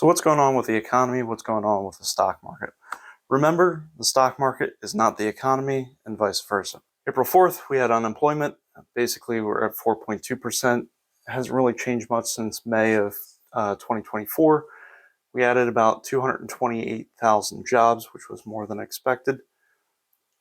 So what's going on with the economy? What's going on with the stock market? Remember, the stock market is not the economy and vice versa. April 4th, we had unemployment. Basically, we're at 4.2%. It hasn't really changed much since May of 2024. We added about 228,000 jobs, which was more than expected.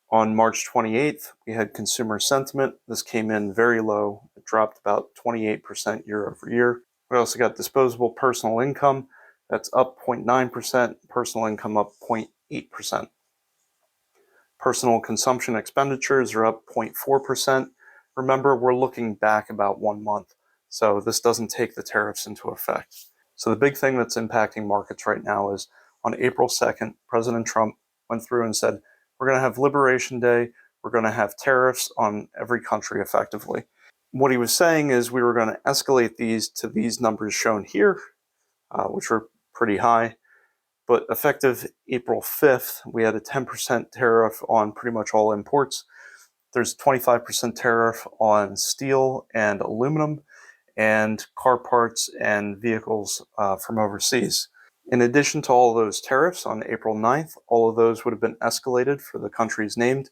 On March 28th, we had consumer sentiment. This came in very low. It dropped about 28% year over year. We also got disposable personal income. That's up 0.9%, personal income up 0.8%. Personal consumption expenditures are up 0.4%. Remember, we're looking back about 1 month, so this doesn't take the tariffs into effect. So the big thing that's impacting markets right now is on April 2nd, President Trump went through and said, we're going to have Liberation Day, we're going to have tariffs on every country effectively. What he was saying is we were going to escalate these to these numbers shown here, which were pretty high. But effective April 5th, we had a 10% tariff on pretty much all imports. There's a 25% tariff on steel and aluminum and car parts and vehicles from overseas. In addition to all of those tariffs on April 9th, all of those would have been escalated for the countries named.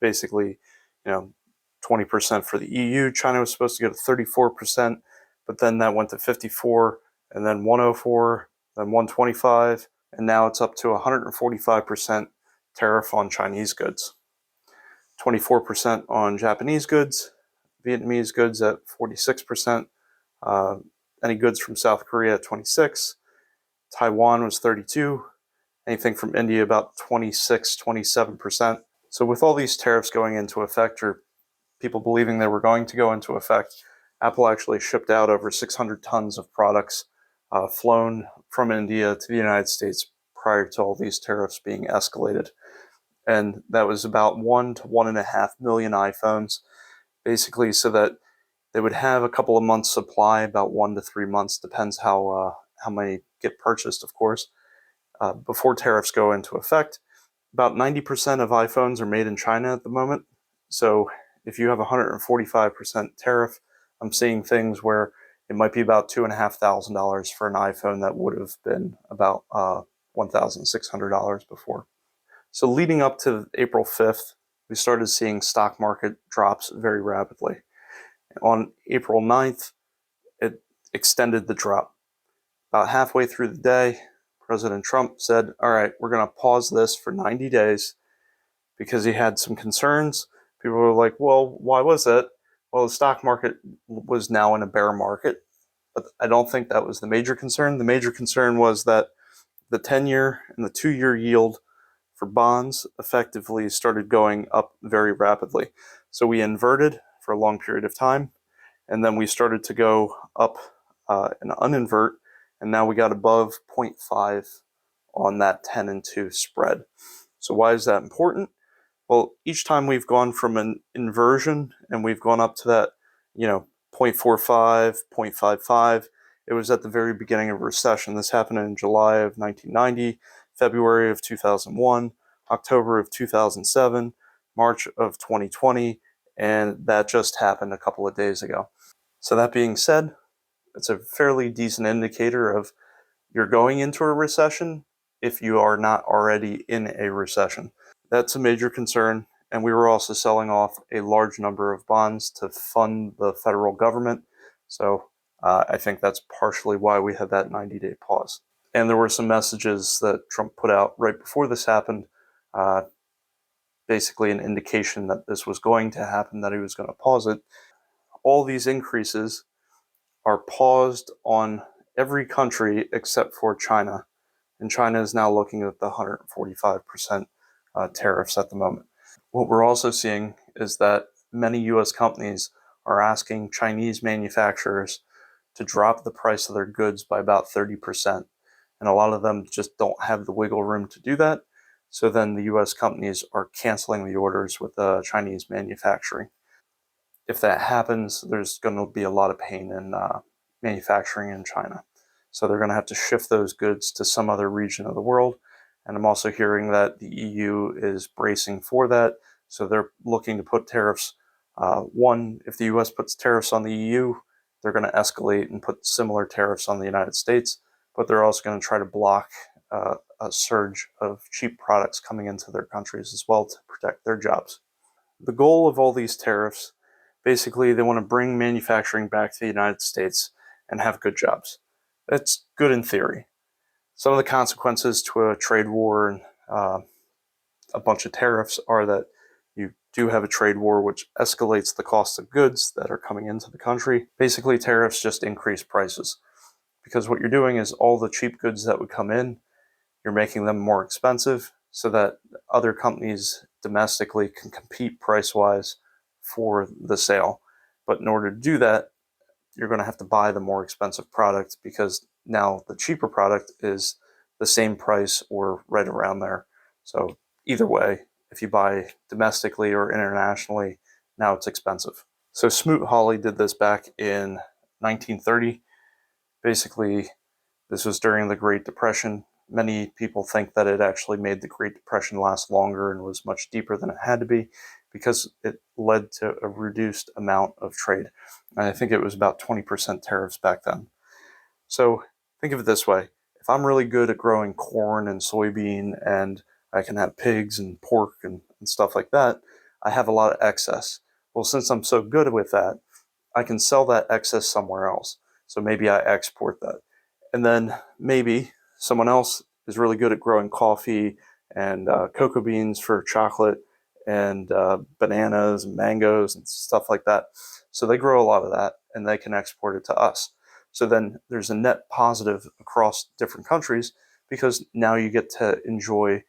Basically, 20% for the EU. China was supposed to go to 34%, but then that went to 54, and then 104, then 125, and now it's up to 145% tariff on Chinese goods, 24% on Japanese goods, Vietnamese goods at 46%, any goods from South Korea at 26%, Taiwan was 32%, anything from India about 26, 27%. So with all these tariffs going into effect, or people believing they were going to go into effect, Apple actually shipped out over 600 tons of products flown from India to the United States prior to all these tariffs being escalated. And that was about 1 to 1.5 million iPhones, basically so that they would have a couple of months supply, about 1 to 3 months, depends how many get purchased, of course, before tariffs go into effect. About 90% of iPhones are made in China at the moment. So if you have a 145% tariff, I'm seeing things where it might be about $2,500 for an iPhone that would have been about $1,600 before. So leading up to April 5th, we started seeing stock market drops very rapidly. On April 9th, it extended the drop. About halfway through the day, President Trump said, all right, we're going to pause this for 90 days because he had some concerns. People were like, well, why was that? Well, the stock market was now in a bear market, but I don't think that was the major concern. The major concern was that the 10-year and the 2-year yield for bonds effectively started going up very rapidly. So we inverted for a long period of time, and then we started to go up and uninvert, and now we got above 0.5 on that 10 and 2 spread. So why is that important? Well, each time we've gone from an inversion and we've gone up to that, 0.45, 0.55, it was at the very beginning of a recession. This happened in July of 1990, February of 2001, October of 2007, March of 2020, and that just happened a couple of days ago. So that being said, it's a fairly decent indicator of you're going into a recession if you are not already in a recession. That's a major concern, and we were also selling off a large number of bonds to fund the federal government. So I think that's partially why we had that 90-day pause. And there were some messages that Trump put out right before this happened, basically an indication that this was going to happen, that he was going to pause it. All these increases are paused on every country except for China. And China is now looking at the 145% tariffs at the moment. What we're also seeing is that many U.S. companies are asking Chinese manufacturers to drop the price of their goods by about 30%. And a lot of them just don't have the wiggle room to do that. So then the U.S. companies are canceling the orders with Chinese manufacturing. If that happens, there's going to be a lot of pain in manufacturing in China. So they're going to have to shift those goods to some other region of the world. And I'm also hearing that the EU is bracing for that. So they're looking to put tariffs. One, if the US puts tariffs on the EU, they're going to escalate and put similar tariffs on the United States. but they're also going to try to block a surge of cheap products coming into their countries as well to protect their jobs. The goal of all these tariffs, basically, they want to bring manufacturing back to the United States and have good jobs. That's good in theory. Some of the consequences to a trade war and a bunch of tariffs are that you do have a trade war, which escalates the cost of goods that are coming into the country. Basically, tariffs just increase prices because what you're doing is all the cheap goods that would come in, you're making them more expensive so that other companies domestically can compete price-wise for the sale. But in order to do that, you're going to have to buy the more expensive product because now the cheaper product is the same price or right around there. So either way, if you buy domestically or internationally, now it's expensive. So Smoot-Hawley did this back in 1930. Basically, this was during the Great Depression. Many people think that it actually made the Great Depression last longer and was much deeper than it had to be because it led to a reduced amount of trade. And I think it was about 20% tariffs back then. So think of it this way. If I'm really good at growing corn and soybean and I can have pigs and pork and stuff like that, I have a lot of excess. Well, since I'm so good with that, I can sell that excess somewhere else. So maybe I export that. And then maybe someone else is really good at growing coffee and cocoa beans for chocolate and bananas and mangoes and stuff like that. So they grow a lot of that and they can export it to us. So then there's a net positive across different countries because now you get to enjoy,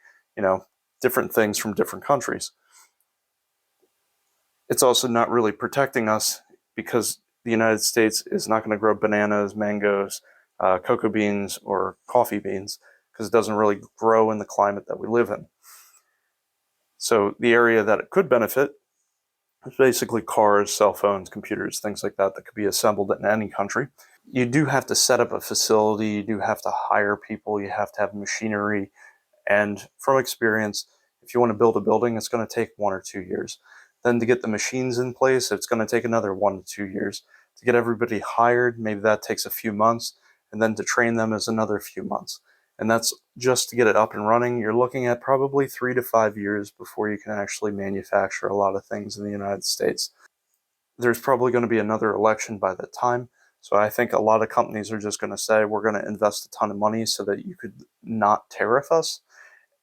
different things from different countries. It's also not really protecting us because the United States is not going to grow bananas, mangoes, cocoa beans, or coffee beans because it doesn't really grow in the climate that we live in. So the area that it could benefit is basically cars, cell phones, computers, things like that that could be assembled in any country. You do have to set up a facility, you do have to hire people, you have to have machinery, and from experience, if you want to build a building, it's going to take 1 or 2 years. Then to get the machines in place, it's going to take another 1 to 2 years. To get everybody hired, maybe that takes a few months, and then to train them is another few months. And that's just to get it up and running. You're looking at probably 3 to 5 years before you can actually manufacture a lot of things in the United States. There's probably going to be another election by that time. So I think a lot of companies are just going to say, we're going to invest a ton of money so that you could not tariff us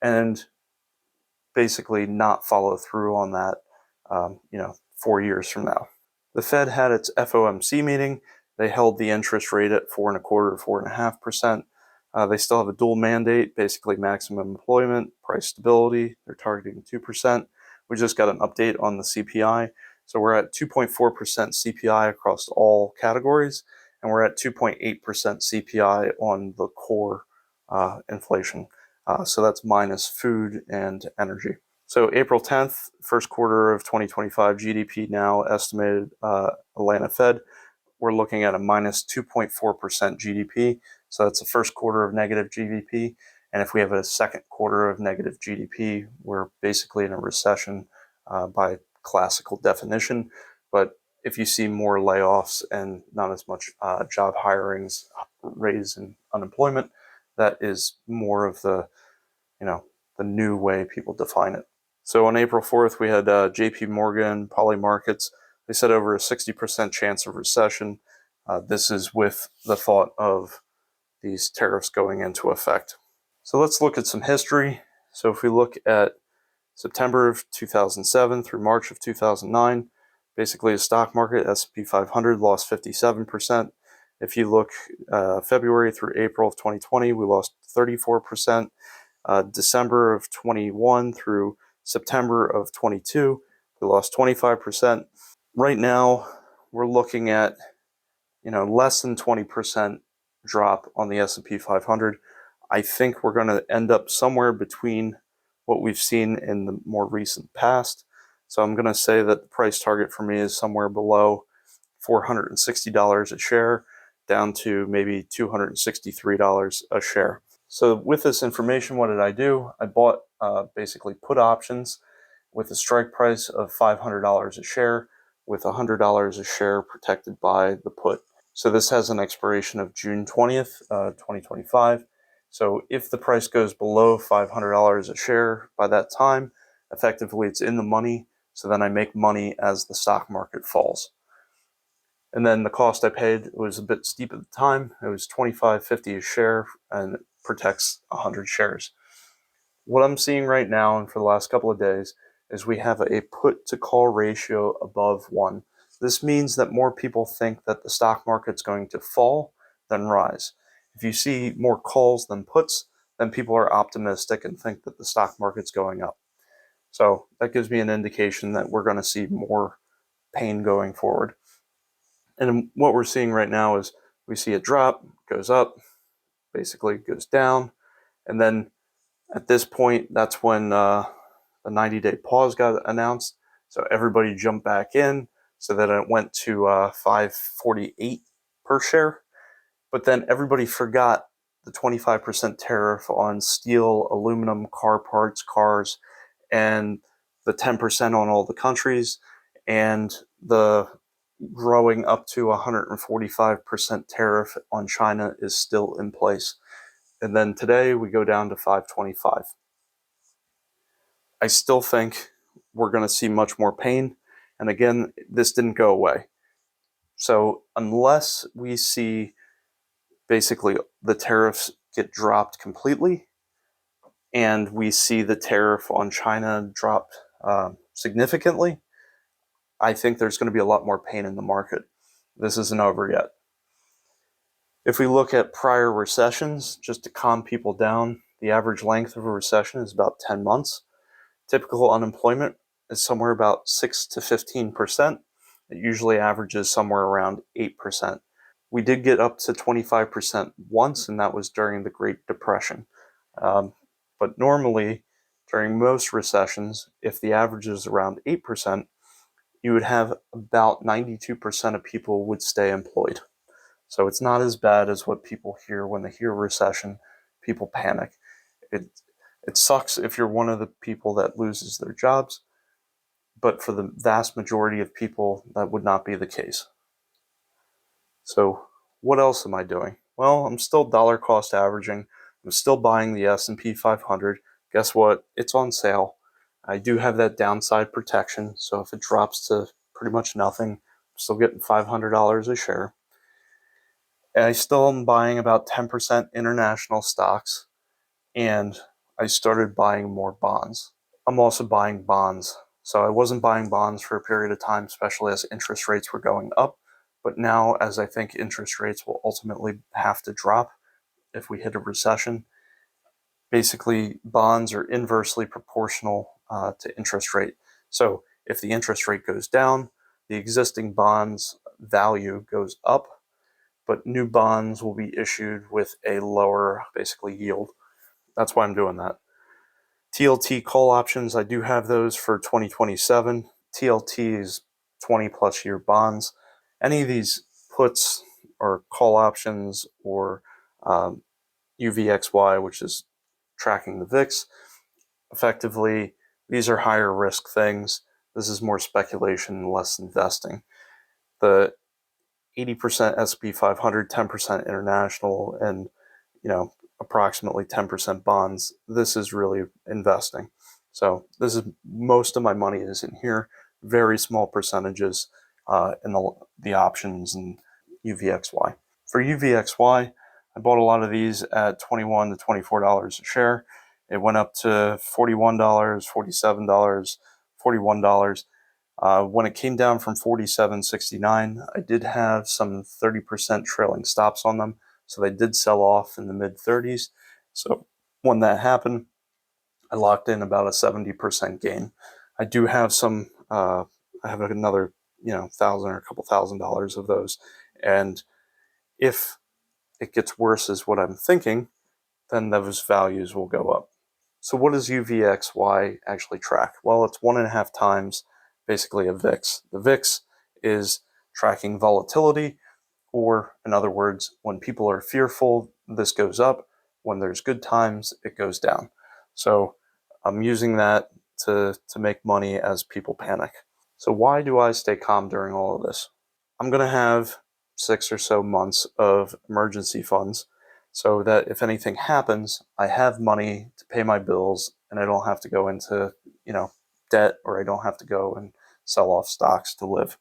and basically not follow through on that, 4 years from now. The Fed had its FOMC meeting. They held the interest rate at 4.25% or 4.5%. They still have a dual mandate, basically maximum employment, price stability. They're targeting 2%. We just got an update on the CPI. So we're at 2.4% CPI across all categories, and we're at 2.8% CPI on the core inflation. So that's minus food and energy. So April 10th, first quarter of 2025 GDP now estimated Atlanta Fed. We're looking at a minus 2.4% GDP. So that's the first quarter of negative GDP. And if we have a second quarter of negative GDP, we're basically in a recession by classical definition. But if you see more layoffs and not as much job hirings, raise in unemployment, that is more of the new way people define it. So on April 4th, we had JP Morgan, Poly Markets. They said over a 60% chance of recession. This is with the thought of these tariffs going into effect. So let's look at some history. So if we look at September of 2007 through March of 2009, basically the stock market, S&P 500 lost 57%. If you look February through April of 2020, we lost 34%. December of 21 through September of 22, we lost 25%. Right now, we're looking at less than 20% drop on the S&P 500. I think we're going to end up somewhere between what we've seen in the more recent past. So I'm going to say that the price target for me is somewhere below $460 a share, down to maybe $263 a share. So with this information, what did I do? I bought basically put options with a strike price of $500 a share, with $100 a share protected by the put. So this has an expiration of June 20th, 2025. So if the price goes below $500 a share by that time, effectively it's in the money. So then I make money as the stock market falls. And then the cost I paid was a bit steep at the time. It was $25.50 a share, and it protects 100 shares. What I'm seeing right now and for the last couple of days is we have a put to call ratio above 1. This means that more people think that the stock market's going to fall than rise. If you see more calls than puts, then people are optimistic and think that the stock market's going up. So that gives me an indication that we're going to see more pain going forward. And what we're seeing right now is we see a drop, goes up, basically goes down, and then at this point, that's when the 90-day pause got announced. So everybody jumped back in, so that it went to $5.48 per share. But then everybody forgot the 25% tariff on steel, aluminum, car parts, cars, and the 10% on all the countries, and the growing up to 145% tariff on China is still in place. And then today we go down to 525. I still think we're going to see much more pain. And again, this didn't go away. So unless we see basically the tariffs get dropped completely, and we see the tariff on China drop significantly, I think there's going to be a lot more pain in the market. This isn't over yet. If we look at prior recessions, just to calm people down, the average length of a recession is about 10 months. Typical unemployment is somewhere about 6 to 15%. It usually averages somewhere around 8%. We did get up to 25% once, and that was during the Great Depression. But normally, during most recessions, if the average is around 8%, you would have about 92% of people would stay employed. So it's not as bad as what people hear when they hear recession. People panic. It sucks if you're one of the people that loses their jobs, but for the vast majority of people, that would not be the case. So what else am I doing? Well, I'm still dollar cost averaging. I'm still buying the S&P 500. Guess what? It's on sale. I do have that downside protection, so if it drops to pretty much nothing, I'm still getting $500 a share. And I still am buying about 10% international stocks, and I started buying more bonds. I'm also buying bonds. So I wasn't buying bonds for a period of time, especially as interest rates were going up. But now, as I think interest rates will ultimately have to drop if we hit a recession, basically bonds are inversely proportional to interest rate. So if the interest rate goes down, the existing bonds value goes up, but new bonds will be issued with a lower basically yield. That's why I'm doing that. TLT call options, I do have those for 2027. TLT is 20 plus year bonds. Any of these puts or call options or UVXY, which is tracking the VIX, effectively, these are higher risk things. This is more speculation, less investing. The 80% S&P 500, 10% international, and approximately 10% bonds. This is really investing. So this is most of my money is in here. Very small percentages in the options and UVXY. For UVXY, I bought a lot of these at $21 to $24 a share. It went up to $41, $47, $41. When it came down from $47.69, I did have some 30% trailing stops on them. So they did sell off in the mid 30s. So when that happened, I locked in about a 70% gain. I do have some, I have another, $1,000 or a couple $1,000s of those. And if it gets worse is what I'm thinking, then those values will go up. So what does UVXY actually track? Well, it's 1.5 times basically a VIX. The VIX is tracking volatility, or in other words, when people are fearful, this goes up. When there's good times, it goes down. So I'm using that to make money as people panic. So why do I stay calm during all of this? I'm going to have 6 or so months of emergency funds so that if anything happens, I have money to pay my bills and I don't have to go into, debt, or I don't have to go and sell off stocks to live.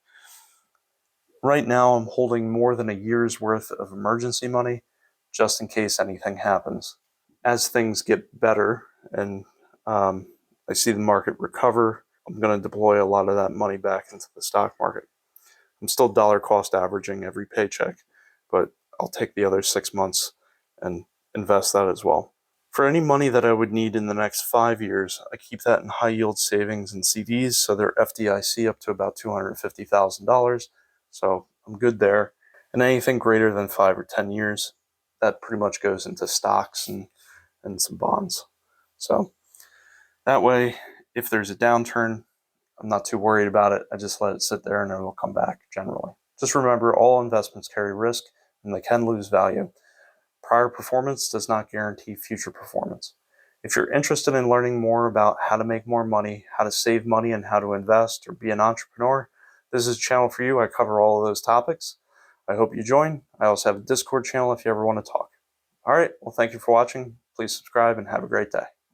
Right now, I'm holding more than a year's worth of emergency money just in case anything happens. As things get better and I see the market recover, I'm going to deploy a lot of that money back into the stock market. I'm still dollar cost averaging every paycheck, but I'll take the other 6 months and invest that as well. For any money that I would need in the next 5 years, I keep that in high yield savings and CDs, so they're FDIC up to about $250,000. So I'm good there. And anything greater than 5 or 10 years, that pretty much goes into stocks and some bonds. So that way, if there's a downturn, I'm not too worried about it. I just let it sit there and it will come back generally. Just remember, all investments carry risk and they can lose value. Prior performance does not guarantee future performance. If you're interested in learning more about how to make more money, how to save money, and how to invest or be an entrepreneur, this is a channel for you. I cover all of those topics. I hope you join. I also have a Discord channel if you ever want to talk. All right, well, thank you for watching. Please subscribe and have a great day.